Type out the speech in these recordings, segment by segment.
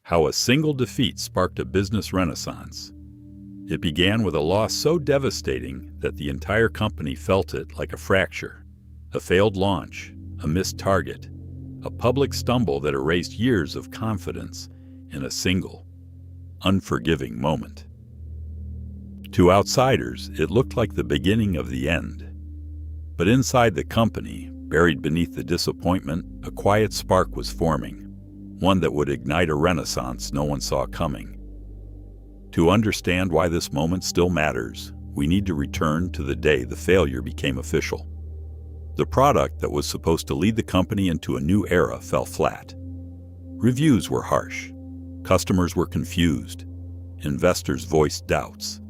How a single defeat sparked a business renaissance. It began with a loss so devastating that the entire company felt it like a fracture, a failed launch, a missed target, a public stumble that erased years of confidence in a single, unforgiving moment. To outsiders, it looked like the beginning of the end. But inside the company, buried beneath the disappointment, a quiet spark was forming, one that would ignite a renaissance no one saw coming. To understand why this moment still matters, we need to return to the day the failure became official. The product that was supposed to lead the company into a new era fell flat. Reviews were harsh. Customers were confused. Investors voiced doubts.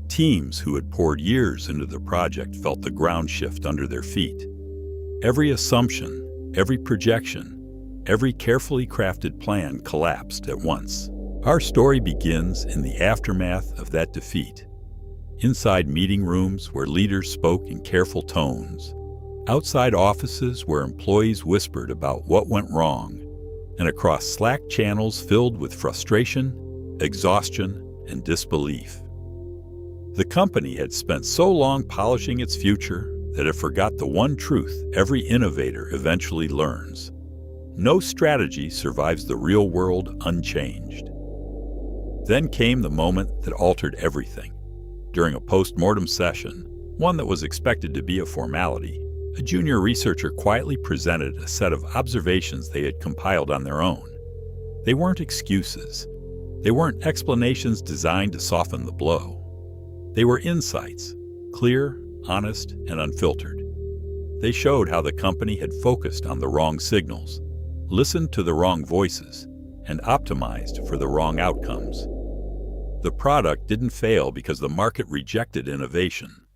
Teams who had poured years into the project felt the ground shift under their feet. Every assumption, every projection, every carefully crafted plan collapsed at once. Our story begins in the aftermath of that defeat. Inside meeting rooms where leaders spoke in careful tones, outside offices where employees whispered about what went wrong, and across Slack channels filled with frustration, exhaustion, and disbelief. The company had spent so long polishing its future that it forgot the one truth every innovator eventually learns. No strategy survives the real world unchanged. Then came the moment that altered everything. During a post-mortem session, one that was expected to be a formality, a junior researcher quietly presented a set of observations they had compiled on their own. They weren't excuses. They weren't explanations designed to soften the blow. They were insights, clear, honest, and unfiltered. They showed how the company had focused on the wrong signals, listened to the wrong voices, and optimized for the wrong outcomes. The product didn't fail because the market rejected innovation.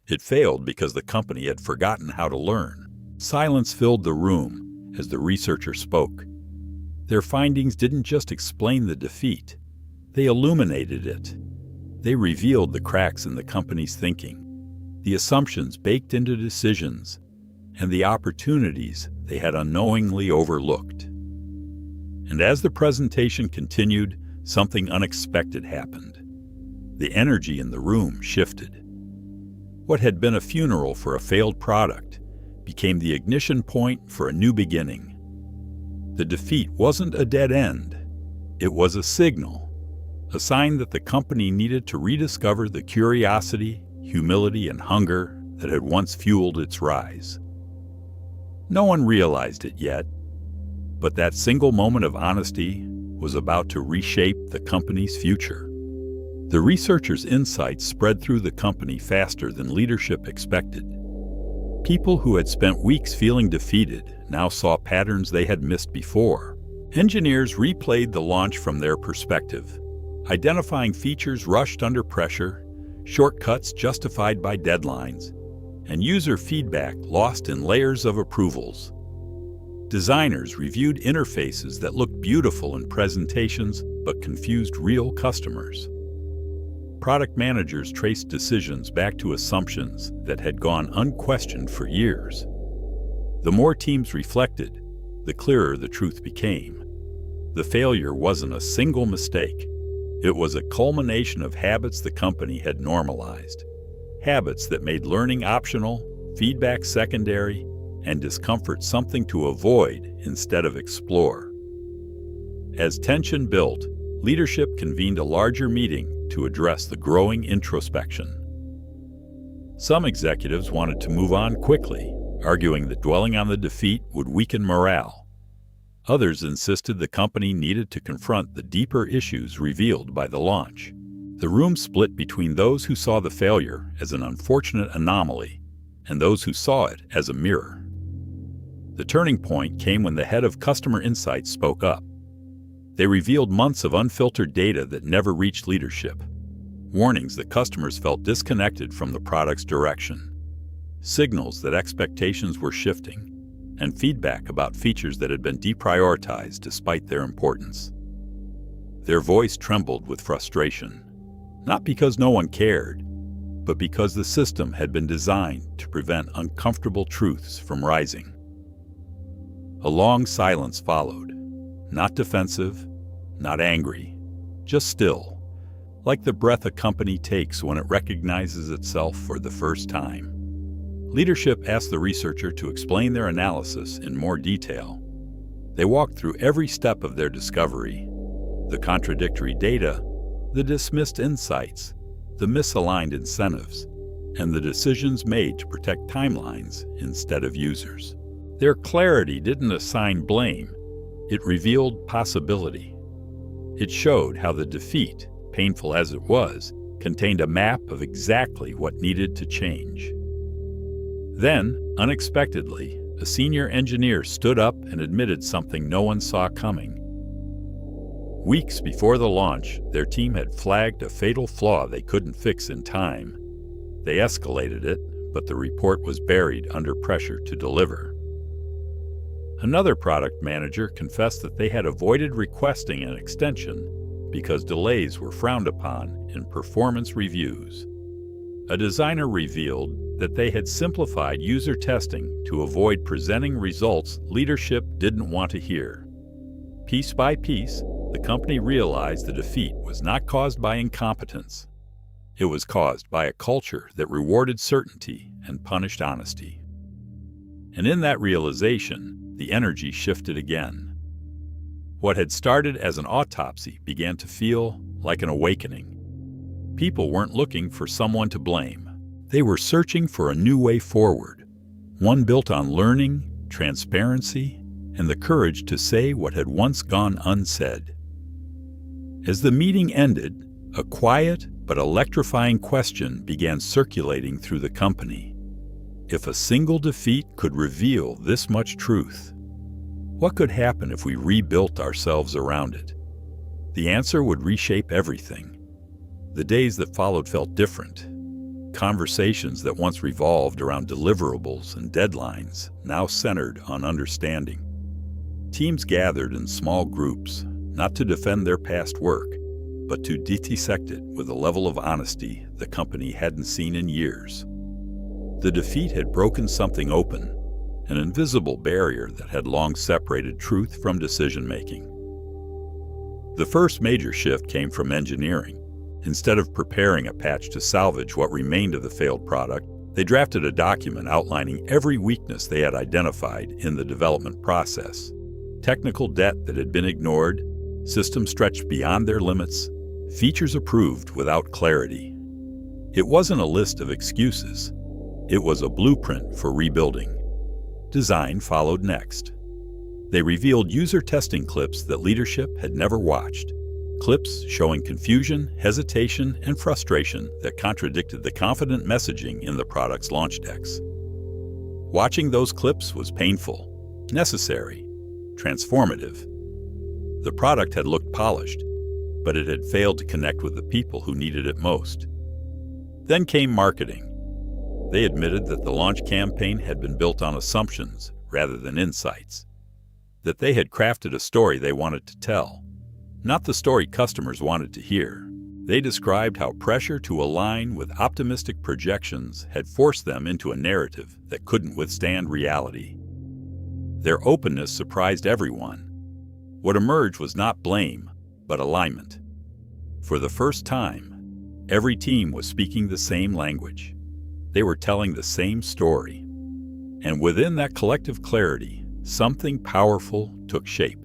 It failed because the company had forgotten how to learn. Silence filled the room as the researcher spoke. Their findings didn't just explain the defeat, they illuminated it. They revealed the cracks in the company's thinking, the assumptions baked into decisions, and the opportunities they had unknowingly overlooked. And as the presentation continued, something unexpected happened. The energy in the room shifted. What had been a funeral for a failed product became the ignition point for a new beginning. The defeat wasn't a dead end. It was a signal, a sign that the company needed to rediscover the curiosity, humility, and hunger that had once fueled its rise. No one realized it yet, but that single moment of honesty was about to reshape the company's future. The researchers' insights spread through the company faster than leadership expected. People who had spent weeks feeling defeated now saw patterns they had missed before. Engineers replayed the launch from their perspective, identifying features rushed under pressure, shortcuts justified by deadlines, and user feedback lost in layers of approvals. Designers reviewed interfaces that looked beautiful in presentations but confused real customers. Product managers traced decisions back to assumptions that had gone unquestioned for years. The more teams reflected, the clearer the truth became. The failure wasn't a single mistake. It was a culmination of habits the company had normalized. Habits that made learning optional, feedback secondary, and discomfort something to avoid instead of explore. As tension built, leadership convened a larger meeting to address the growing introspection. Some executives wanted to move on quickly, arguing that dwelling on the defeat would weaken morale. Others insisted the company needed to confront the deeper issues revealed by the launch. The room split between those who saw the failure as an unfortunate anomaly and those who saw it as a mirror. The turning point came when the head of customer insights spoke up. They revealed months of unfiltered data that never reached leadership, warnings that customers felt disconnected from the product's direction, signals that expectations were shifting, and feedback about features that had been deprioritized despite their importance. Their voice trembled with frustration, not because no one cared, but because the system had been designed to prevent uncomfortable truths from rising. A long silence followed, not defensive, not angry, just still, like the breath a company takes when it recognizes itself for the first time. Leadership asked the researcher to explain their analysis in more detail. They walked through every step of their discovery: the contradictory data, the dismissed insights, the misaligned incentives, and the decisions made to protect timelines instead of users. Their clarity didn't assign blame, it revealed possibility. It showed how the defeat, painful as it was, contained a map of exactly what needed to change. Then, unexpectedly, a senior engineer stood up and admitted something no one saw coming. Weeks before the launch, their team had flagged a fatal flaw they couldn't fix in time. They escalated it, but the report was buried under pressure to deliver. Another product manager confessed that they had avoided requesting an extension because delays were frowned upon in performance reviews. A designer revealed that they had simplified user testing to avoid presenting results leadership didn't want to hear. Piece by piece, the company realized the defeat was not caused by incompetence. It was caused by a culture that rewarded certainty and punished honesty. And in that realization, the energy shifted again. What had started as an autopsy began to feel like an awakening. People weren't looking for someone to blame. They were searching for a new way forward, one built on learning, transparency, and the courage to say what had once gone unsaid. As the meeting ended, a quiet but electrifying question began circulating through the company. If a single defeat could reveal this much truth, what could happen if we rebuilt ourselves around it? The answer would reshape everything. The days that followed felt different. Conversations that once revolved around deliverables and deadlines now centered on understanding. Teams gathered in small groups, not to defend their past work, but to dissect it with a level of honesty the company hadn't seen in years. The defeat had broken something open, an invisible barrier that had long separated truth from decision-making. The first major shift came from engineering. Instead of preparing a patch to salvage what remained of the failed product, they drafted a document outlining every weakness they had identified in the development process. Technical debt that had been ignored, systems stretched beyond their limits, features approved without clarity. It wasn't a list of excuses. It was a blueprint for rebuilding. Design followed next. They revealed user testing clips that leadership had never watched. Clips showing confusion, hesitation, and frustration that contradicted the confident messaging in the product's launch decks. Watching those clips was painful, necessary, transformative. The product had looked polished, but it had failed to connect with the people who needed it most. Then came marketing. They admitted that the launch campaign had been built on assumptions rather than insights, that they had crafted a story they wanted to tell, not the story customers wanted to hear. They described how pressure to align with optimistic projections had forced them into a narrative that couldn't withstand reality. Their openness surprised everyone. What emerged was not blame, but alignment. For the first time, every team was speaking the same language. They were telling the same story. And within that collective clarity, something powerful took shape.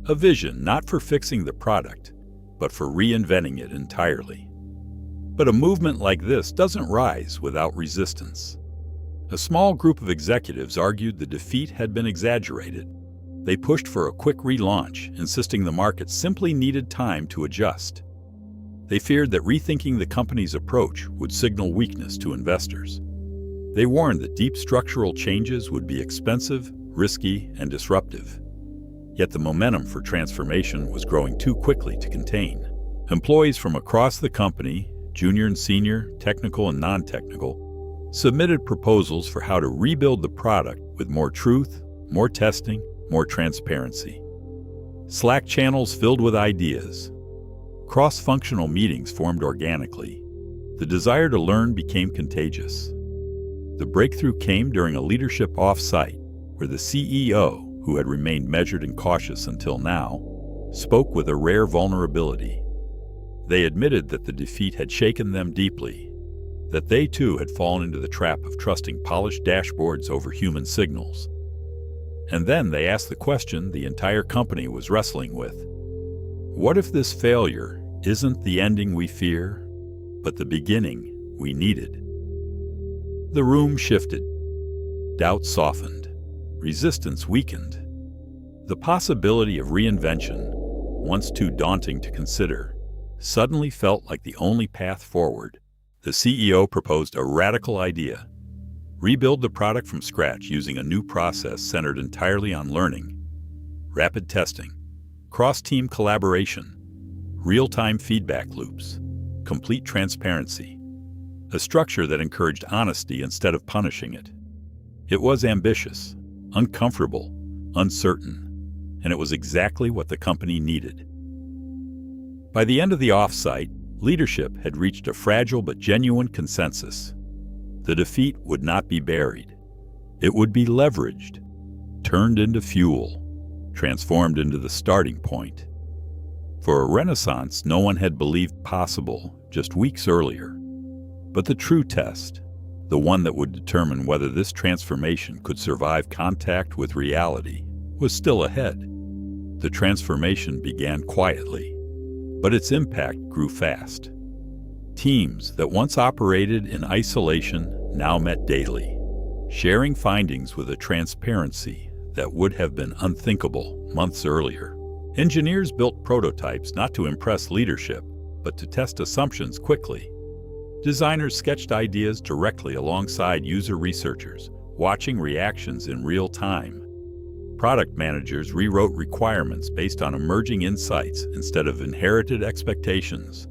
A vision not for fixing the product, but for reinventing it entirely. But a movement like this doesn't rise without resistance. A small group of executives argued the defeat had been exaggerated. They pushed for a quick relaunch, insisting the market simply needed time to adjust. They feared that rethinking the company's approach would signal weakness to investors. They warned that deep structural changes would be expensive, risky, and disruptive. Yet the momentum for transformation was growing too quickly to contain. Employees from across the company, junior and senior, technical and non-technical, submitted proposals for how to rebuild the product with more truth, more testing, more transparency. Slack channels filled with ideas. Cross-functional meetings formed organically. The desire to learn became contagious. The breakthrough came during a leadership off-site, where the CEO, who had remained measured and cautious until now, spoke with a rare vulnerability. They admitted that the defeat had shaken them deeply, that they too had fallen into the trap of trusting polished dashboards over human signals. And then they asked the question the entire company was wrestling with. What if this failure isn't the ending we fear, but the beginning we needed? The room shifted. Doubt softened. Resistance weakened. The possibility of reinvention, once too daunting to consider, suddenly felt like the only path forward. The CEO proposed a radical idea: rebuild the product from scratch using a new process centered entirely on learning, rapid testing, cross-team collaboration, real-time feedback loops, complete transparency, a structure that encouraged honesty instead of punishing it. It was ambitious, uncomfortable, uncertain, and it was exactly what the company needed. By the end of the offsite, leadership had reached a fragile but genuine consensus. The defeat would not be buried. It would be leveraged, turned into fuel, transformed into the starting point. For a renaissance no one had believed possible just weeks earlier. But the true test, the one that would determine whether this transformation could survive contact with reality, was still ahead. The transformation began quietly, but its impact grew fast. Teams that once operated in isolation now met daily, sharing findings with a transparency that would have been unthinkable months earlier. Engineers built prototypes not to impress leadership, but to test assumptions quickly. Designers sketched ideas directly alongside user researchers, watching reactions in real time. Product managers rewrote requirements based on emerging insights instead of inherited expectations.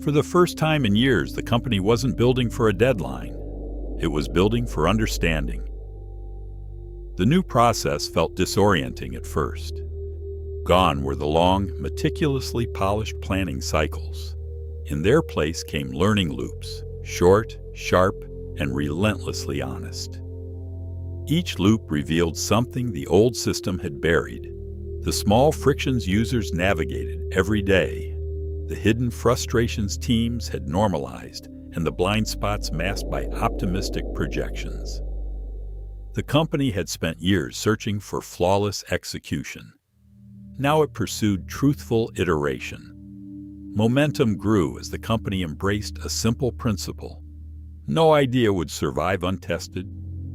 For the first time in years, the company wasn't building for a deadline. It was building for understanding. The new process felt disorienting at first. Gone were the long, meticulously polished planning cycles. In their place came learning loops, short, sharp, and relentlessly honest. Each loop revealed something the old system had buried: the small frictions users navigated every day, the hidden frustrations teams had normalized, and the blind spots masked by optimistic projections. The company had spent years searching for flawless execution. Now it pursued truthful iteration. Momentum grew as the company embraced a simple principle: no idea would survive untested,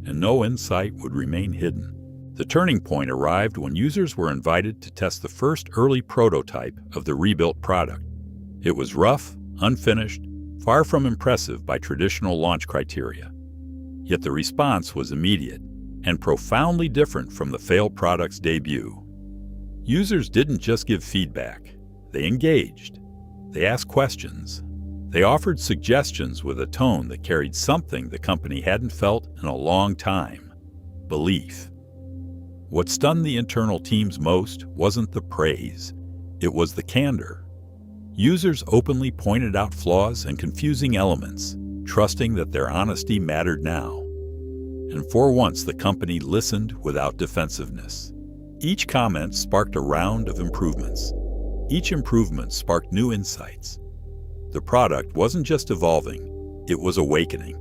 and no insight would remain hidden. The turning point arrived when users were invited to test the first early prototype of the rebuilt product. It was rough, unfinished, far from impressive by traditional launch criteria. Yet the response was immediate and profoundly different from the failed product's debut. Users didn't just give feedback, they engaged. They asked questions. They offered suggestions with a tone that carried something the company hadn't felt in a long time: belief. What stunned the internal teams most wasn't the praise, it was the candor. Users openly pointed out flaws and confusing elements, trusting that their honesty mattered now. And for once, the company listened without defensiveness. Each comment sparked a round of improvements. Each improvement sparked new insights. The product wasn't just evolving, it was awakening.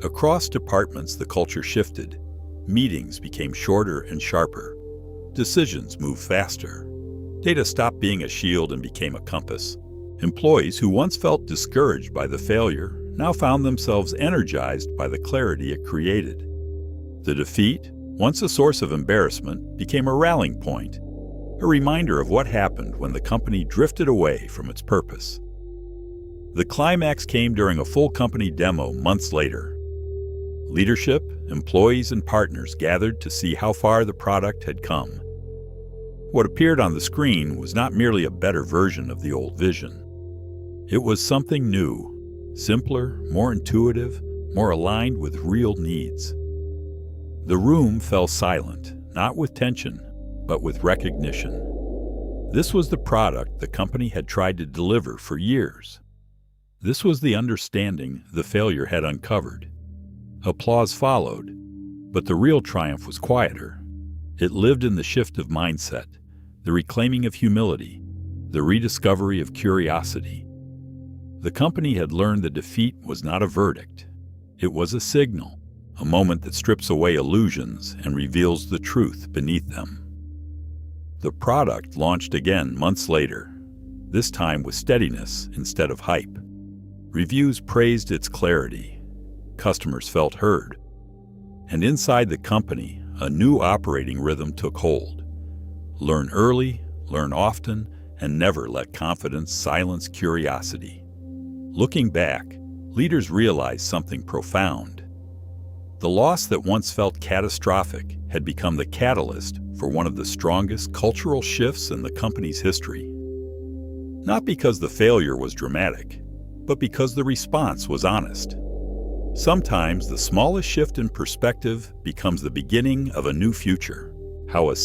Across departments, the culture shifted. Meetings became shorter and sharper. Decisions moved faster. Data stopped being a shield and became a compass. Employees who once felt discouraged by the failure now found themselves energized by the clarity it created. The defeat, once a source of embarrassment, became a rallying point, a reminder of what happened when the company drifted away from its purpose. The climax came during a full company demo months later. Leadership, employees, and partners gathered to see how far the product had come. What appeared on the screen was not merely a better version of the old vision. It was something new, simpler, more intuitive, more aligned with real needs. The room fell silent, not with tension, but with recognition. This was the product the company had tried to deliver for years. This was the understanding the failure had uncovered. Applause followed, but the real triumph was quieter. It lived in the shift of mindset, the reclaiming of humility, the rediscovery of curiosity. The company had learned that defeat was not a verdict. It was a signal, a moment that strips away illusions and reveals the truth beneath them. The product launched again months later, this time with steadiness instead of hype. Reviews praised its clarity. Customers felt heard. And inside the company, a new operating rhythm took hold. Learn early, learn often, and never let confidence silence curiosity. Looking back, leaders realized something profound. The loss that once felt catastrophic had become the catalyst for one of the strongest cultural shifts in the company's history. Not because the failure was dramatic, but because the response was honest. Sometimes the smallest shift in perspective becomes the beginning of a new future. How a